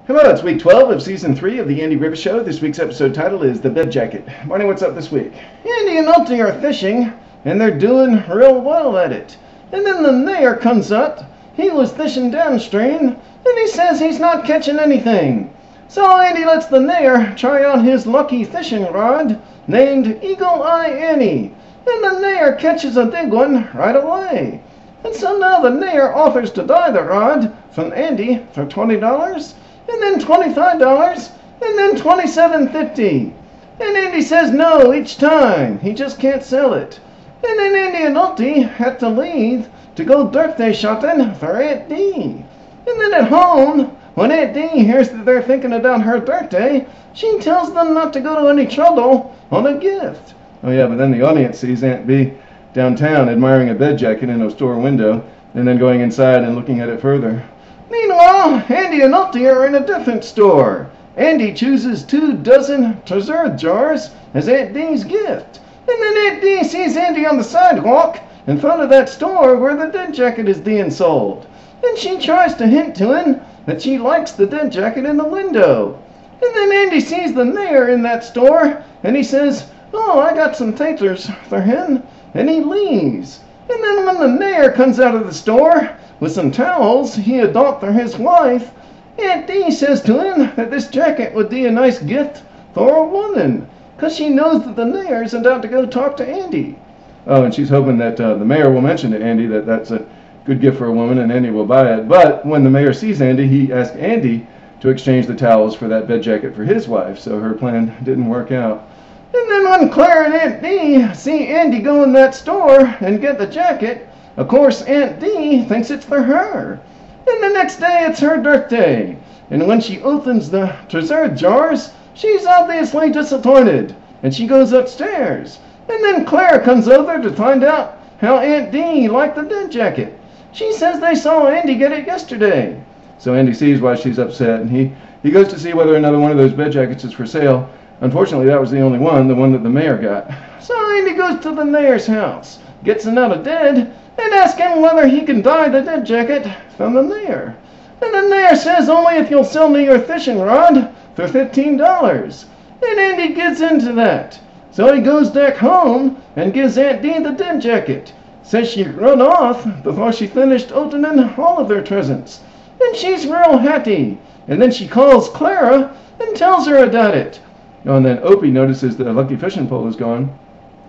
Hello, it's week 12 of season 3 of the Andy Griffith Show. This week's episode title is The Bed Jacket. Marnie, what's up this week? Andy and Ultie are fishing, and they're doing real well at it. And then the mayor comes up. He was fishing downstream, and he says he's not catching anything. So Andy lets the mayor try on his lucky fishing rod named Eagle Eye Annie. And the mayor catches a big one right away. And so now the mayor offers to buy the rod from Andy for $20, and then $25, and then $27.50. And Andy says no each time. He just can't sell it. And then Andy and Ultie have to leave to go birthday shopping for Aunt Dee. And then at home, when Aunt Dee hears that they're thinking about her birthday, she tells them not to go to any trouble on a gift. Oh yeah, but then the audience sees Aunt Bee downtown admiring a bed jacket in a store window, and then going inside and looking at it further. Meanwhile, Andy and Ultie are in a different store. Andy chooses 2 dozen treasure jars as Aunt Dee's gift. And then Aunt Dee sees Andy on the sidewalk in front of that store where the dead jacket is being sold. And she tries to hint to him that she likes the dead jacket in the window. And then Andy sees the mayor in that store, and he says, "Oh, I got some taters for him," and he leaves. And then when the mayor comes out of the store with some towels he had bought for his wife, Aunt Dee says to him that this jacket would be a nice gift for a woman, because she knows that the mayor's about to go talk to Andy. Oh, and she's hoping that the mayor will mention to Andy that that's a good gift for a woman and Andy will buy it. But when the mayor sees Andy, he asks Andy to exchange the towels for that bed jacket for his wife, so her plan didn't work out. And then when Claire and Aunt Dee see Andy go in that store and get the jacket, of course Aunt Dee thinks it's for her. And the next day it's her birthday. And when she opens the treasure jars, she's obviously disappointed. And she goes upstairs. And then Claire comes over to find out how Aunt Dee liked the dead jacket. She says they saw Andy get it yesterday. So Andy sees why she's upset, and he goes to see whether another one of those bed jackets is for sale. Unfortunately, that was the only one, the one that the mayor got. So Andy goes to the mayor's house, gets him out of bed, and asks him whether he can buy the dead jacket from the mayor. And the mayor says only if you'll sell me your fishing rod for $15. And Andy gets into that. So he goes back home and gives Aunt Dee the dead jacket. Says she run off before she finished opening all of their presents. And she's real happy. And then she calls Clara and tells her about it. Oh, and then Opie notices that a lucky fishing pole is gone.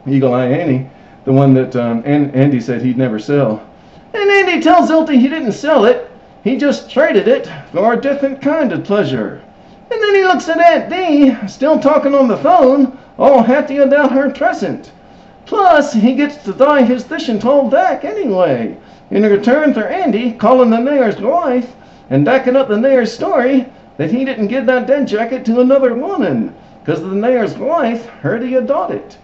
Eagle Eye Annie, the one that Andy said he'd never sell. And Andy tells Ultie he didn't sell it. He just traded it for a different kind of pleasure. And then he looks at Aunt Dee, still talking on the phone, all happy about her present. Plus, he gets to buy his fishing pole back anyway, in return for Andy calling the mayor's wife and backing up the mayor's story that he didn't give that dead jacket to another woman, because the mayor's wife heard he had bought it.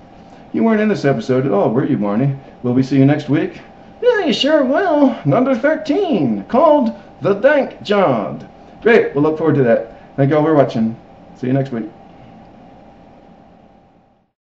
You weren't in this episode at all, were you, Marnie? Will we see you next week? Yeah, you sure will. Number 13, called The Dank Job. Great, we'll look forward to that. Thank you all for watching. See you next week.